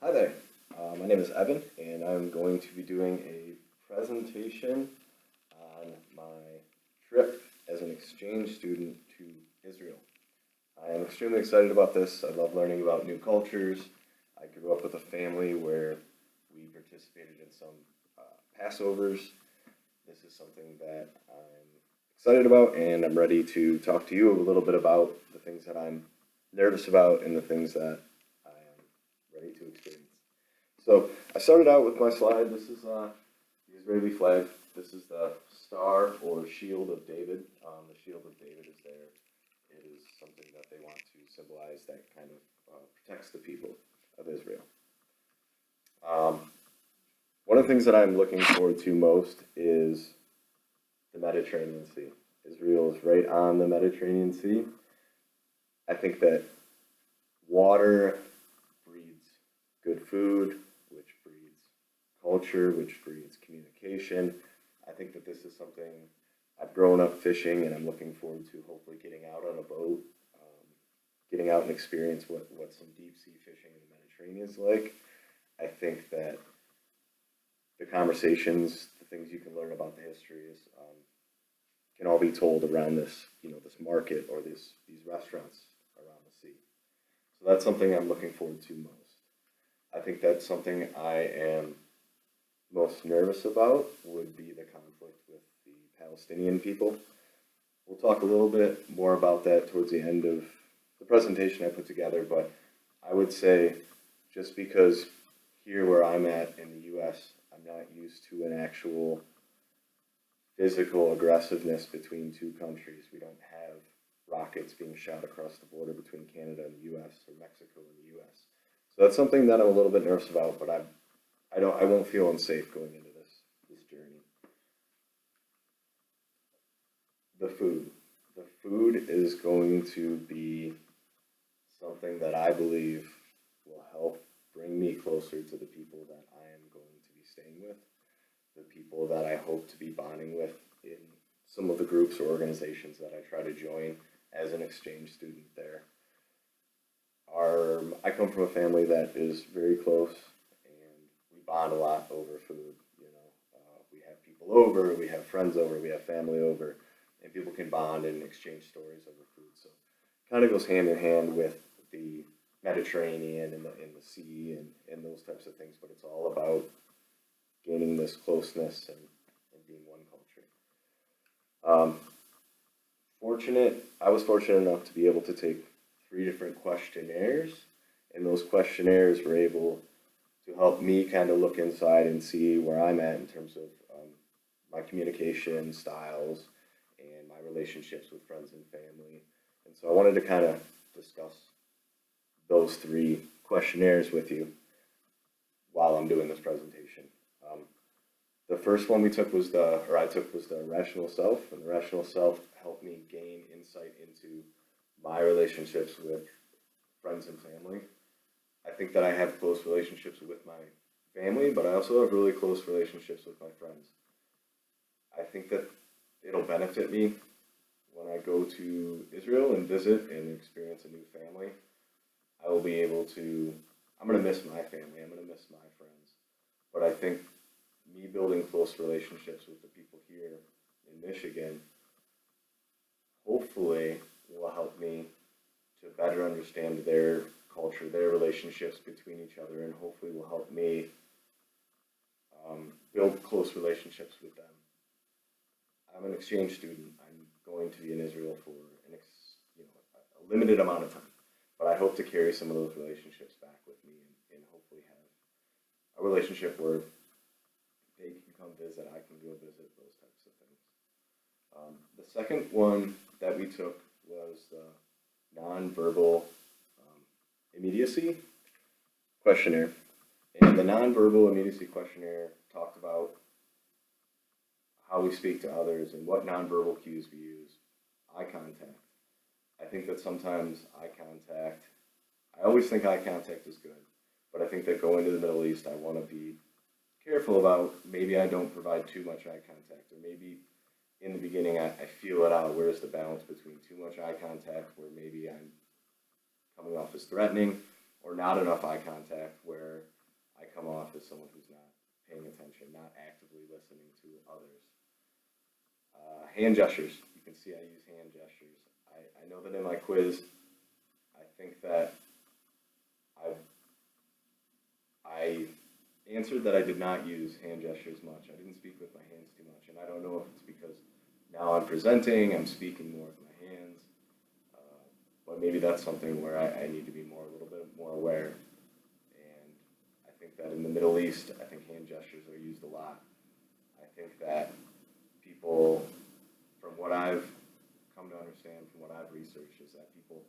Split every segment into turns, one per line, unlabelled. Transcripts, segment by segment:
Hi there, my name is Evan, and I'm going to be doing a presentation on my trip as an exchange student to Israel. I am extremely excited about this. I love learning about new cultures. I grew up with a family where we participated in some Passovers. This is something that I'm excited about, and I'm ready to talk to you a little bit about the things that I'm nervous about and the things that I am ready to experience. So I started out with my slide. This is the Israeli flag. This is the star or shield of David. The shield of David is there. It is something that they want to symbolize that kind of protects the people of Israel. One of the things that I'm looking forward to most is the Mediterranean Sea. Israel is right on the Mediterranean Sea. I think that water breeds good food, which breeds culture, which breeds communication. I think that this is something I've grown up fishing, and I'm looking forward to hopefully getting out on a boat, getting out and experience what some deep sea fishing in the Mediterranean is like. I think that the conversations, the things you can learn about the histories, can all be told around this, this market or these restaurants around the sea. So that's something I'm looking forward to most. I think that's something I am most nervous about would be the conflict with the Palestinian people. We'll talk a little bit more about that towards the end of the presentation I put together, but I would say just because here where I'm at in the U.S., I'm not used to an actual physical aggressiveness between two countries. We don't have rockets being shot across the border between Canada and the U.S. or Mexico and the U.S. So that's something that I'm a little bit nervous about, but I won't feel unsafe going into this journey. The food. The food is going to be something that I believe will help bring me closer to the people that I am going to be staying with, the people that I hope to be bonding with in some of the groups or organizations that I try to join as an exchange student there. I come from a family that is very close, and we bond a lot over food. We have people over, we have friends over, we have family over, and people can bond and exchange stories over food. So it kind of goes hand in hand with the Mediterranean and the sea and those types of things, but it's all about gaining this closeness and being one culture. I was fortunate enough to be able to take 3 different questionnaires, and those questionnaires were able to help me kind of look inside and see where I'm at in terms of my communication styles and my relationships with friends and family. And so I wanted to kind of discuss those 3 questionnaires with you while I'm doing this presentation. The first one I took was the rational self, and the rational self helped me gain insight into my relationships with friends and family. I think that I have close relationships with my family, but I also have really close relationships with my friends. I think that it'll benefit me when I go to Israel and visit and experience a new family. I will be able to, I'm going to miss my family, I'm going to miss my friends, but I think me building close relationships with the people here in Michigan hopefully will help me to better understand their culture, their relationships between each other, and hopefully will help me build close relationships with them. I'm an exchange student. I'm going to be in Israel for a limited amount of time, but I hope to carry some of those relationships back with me and hopefully have a relationship where they can come visit, I can go visit, those types of things. The second one that we took was the nonverbal immediacy questionnaire. And the nonverbal immediacy questionnaire talked about how we speak to others and what nonverbal cues we use. Eye contact. I think that sometimes eye contact, I always think eye contact is good, but I think that going to the Middle East, I want to be careful about maybe I don't provide too much eye contact, or maybe in the beginning I feel it out. Where's the balance between too much eye contact, where maybe I'm coming off as threatening, or not enough eye contact, where come off as someone who's not paying attention, not actively listening to others. Hand gestures. You can see I use hand gestures. I know that in my quiz, I think that I answered that I did not use hand gestures much. I didn't speak with my hands too much, and I don't know if it's because now I'm presenting, I'm speaking more with my hands, but maybe that's something where I need to be a little bit more aware. And I think that in the Middle East, I think hand gestures are used a lot. I think that people, from what I've come to understand, from what I've researched, is that people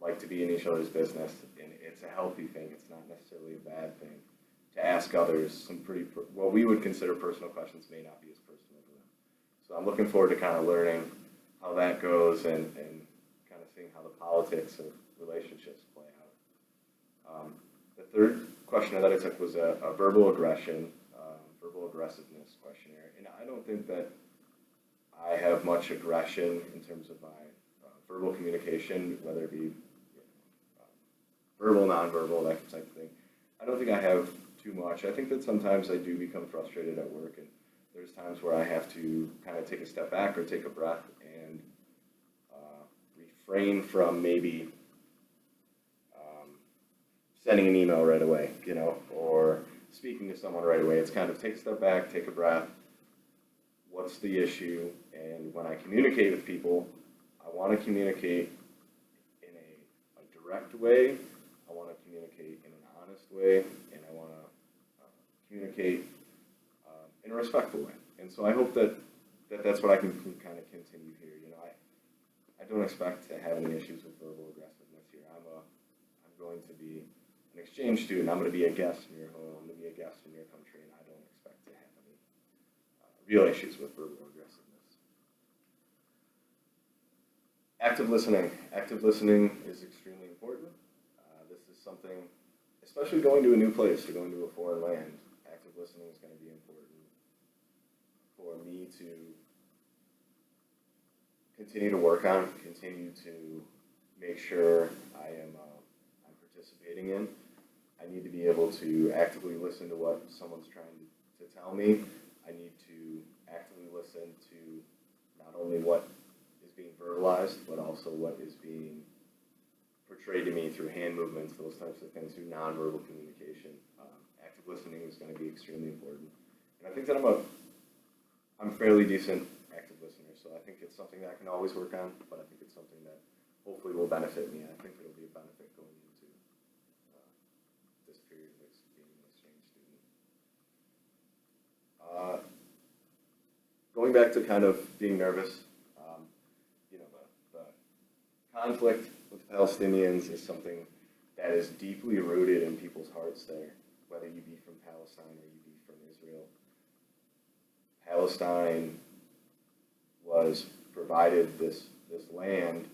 like to be in each other's business, and it's a healthy thing. It's not necessarily a bad thing to ask others some what we would consider personal questions may not be as personal to them. So I'm looking forward to kind of learning how that goes and kind of seeing how the politics of relationships play out. The third question that I took was a verbal aggression, verbal aggressiveness questionnaire, and I don't think that I have much aggression in terms of my verbal communication, whether it be verbal, nonverbal, that type of thing. I don't think I have too much. I think that sometimes I do become frustrated at work, and there's times where I have to kind of take a step back or take a breath and refrain from maybe sending an email right away, or speaking to someone right away. It's kind of take a step back, take a breath. What's the issue? And when I communicate with people, I want to communicate in a direct way. I want to communicate in an honest way, and I want to communicate in a respectful way. And so I hope that that's what I can kind of continue here. I don't expect to have any issues with verbal aggressiveness here. I'm going to be an exchange student. I'm going to be a guest in your home. I'm going to be a guest in your country, and I don't expect to have any real issues with verbal aggressiveness. Active listening. Active listening is extremely important. This is something, especially going to a new place, to going to a foreign land, active listening is going to be important for me to continue to work on, continue to make sure I'm participating in. I need to be able to actively listen to what someone's trying to tell me. I need to actively listen to not only what is being verbalized, but also what is being portrayed to me through hand movements, those types of things, through nonverbal communication. Active listening is going to be extremely important. And I think that I'm a fairly decent active listener, so I think it's something that I can always work on, but I think it's something that hopefully will benefit me. I think it'll be a benefit going into this period of being an exchange student. Going back to kind of being nervous, the conflict with Palestinians is something that is deeply rooted in people's hearts there, whether you be from Palestine or you be from Israel. Palestine was provided this land,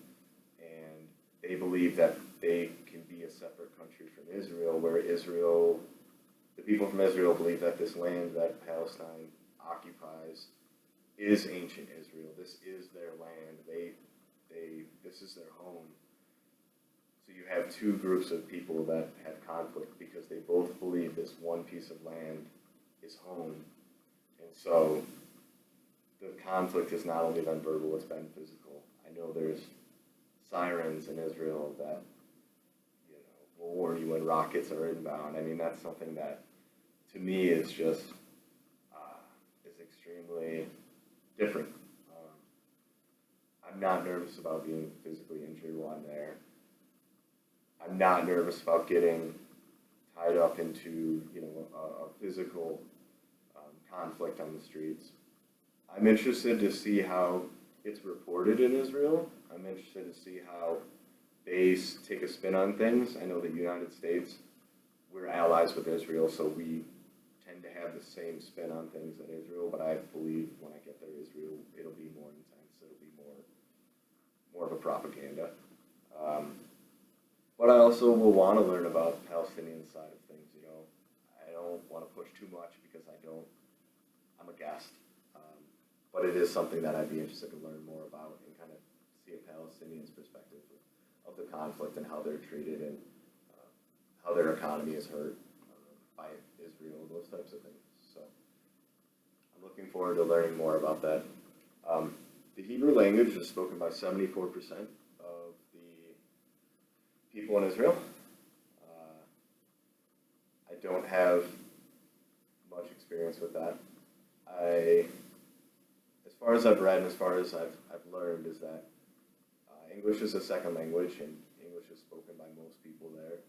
and they believe that they can be a separate country from Israel, where the people from Israel believe that this land that Palestine occupies is ancient Israel. This is their land. This is their home. So you have two groups of people that have conflict because they both believe this one piece of land is home. And so the conflict has not only been verbal, it's been physical. I know there's sirens in Israel that will warn you when rockets are inbound. I mean, that's something that to me is just is extremely different. I'm not nervous about being physically injured while I'm there. I'm not nervous about getting tied up into a physical conflict on the streets. I'm interested to see how it's reported in Israel. I'm interested to see how they take a spin on things. I know the United States, we're allies with Israel, so we tend to have the same spin on things that Israel, but I believe when I get there, Israel, it'll be more intense. It'll be more of a propaganda. But I also will want to learn about the Palestinian side of things. I don't want to push too much because I'm a guest. But it is something that I'd be interested to learn more about and kind of see a Palestinian's perspective of the conflict and how they're treated and how their economy is hurt by Israel, those types of things. So I'm looking forward to learning more about that. The Hebrew language is spoken by 74% of the people in Israel. I don't have much experience with that. As far as I've read and as far as I've learned, is that English is a second language, and English is spoken by most people there.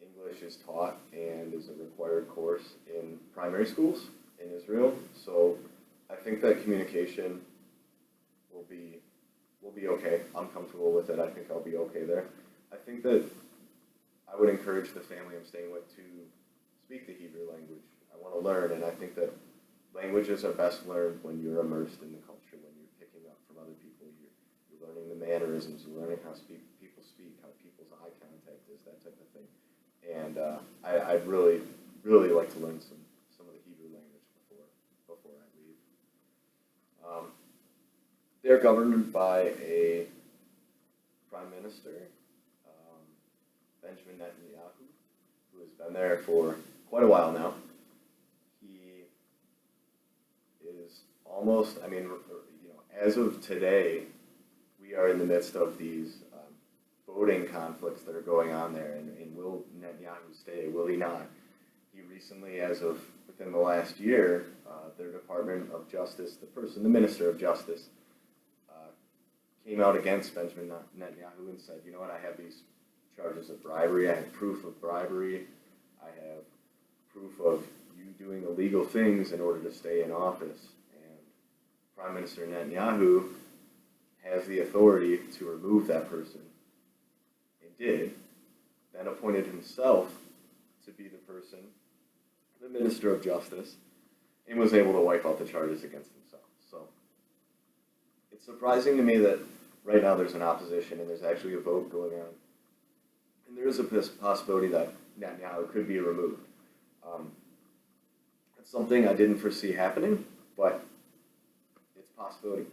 English is taught and is a required course in primary schools in Israel. So I think that communication will be okay. I'm comfortable with it. I think I'll be okay there. I think that I would encourage the family I'm staying with to speak the Hebrew language. I want to learn, and I think that languages are best learned when you're immersed in the culture, when you're picking up from other people. You're learning the mannerisms, you're learning how people speak, how people's eye contact is, that type of thing. And I'd really, really like to learn some of the Hebrew language before I leave. They're governed by a prime minister, Benjamin Netanyahu, who has been there for quite a while now. He is almost, as of today, we are in the midst of these voting conflicts that are going on there, and will Netanyahu stay? Will he not? He recently, as of within the last year, their Department of Justice, the Minister of Justice, came out against Benjamin Netanyahu and said, you know what, I have these charges of bribery, I have proof of bribery, I have proof of you doing illegal things in order to stay in office. And Prime Minister Netanyahu has the authority to remove that person, and did, then appointed himself to be the person, the Minister of Justice, and was able to wipe out the charges against himself. So it's surprising to me that right now there's an opposition and there's actually a vote going on. And there is a possibility that Netanyahu could be removed. It's something I didn't foresee happening, but it's a possibility.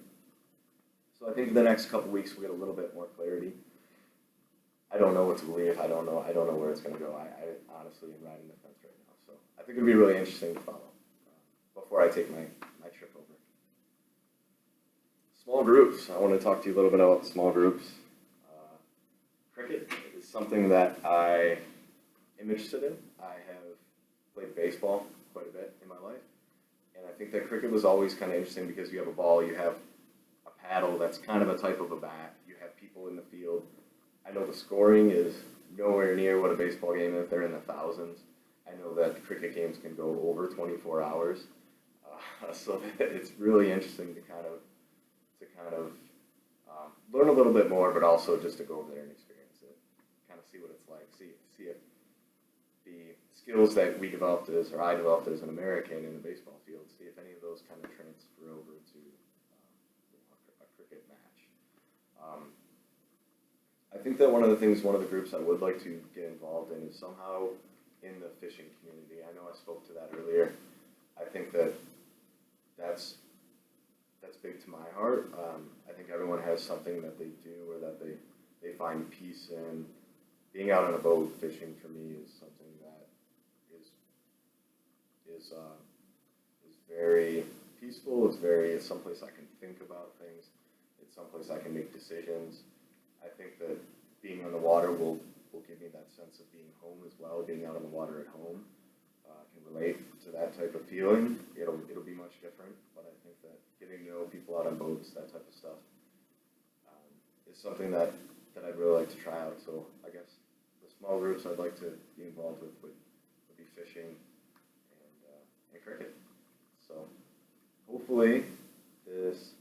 So I think in the next couple weeks we'll get a little bit more clarity. I don't know what to believe. I don't know where it's going to go. I honestly am riding the fence right now. So I think it'll be really interesting to follow before I take my trip over. Small groups. I want to talk to you a little bit about small groups. Cricket is something that I am interested in. I have played baseball quite a bit in my life, and I think that cricket was always kind of interesting because you have a ball, you have a paddle that's kind of a type of a bat, you have people in the field. I know the scoring is nowhere near what a baseball game is. They're in the thousands. I know that cricket games can go over 24 hours. So it's really interesting to kind of learn a little bit more, but also just to go over there and experience it, kind of see what it's like, see if the skills that we developed or I developed as an American in the baseball field, see if any of those kind of transfer over to a cricket match. I think that one of the groups I would like to get involved in is somehow in the fishing community. I know I spoke to that earlier. I think that's big to my heart. I think everyone has something that they do or that they find peace in. Being out on a boat fishing for me is something that is very peaceful. It's someplace I can think about things. It's someplace I can make decisions. I think that being on the water will give me that sense of being home as well. Being out on the water at home can relate to that type of feeling. It'll be much different, but I think that getting to know people out on boats, that type of stuff, is something that I'd really like to try out. So I guess the small groups I'd like to be involved with would be fishing and cricket. So hopefully this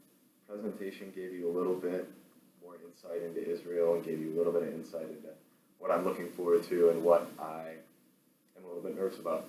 presentation gave you a little bit more insight into Israel and gave you a little bit of insight into what I'm looking forward to and what I am a little bit nervous about.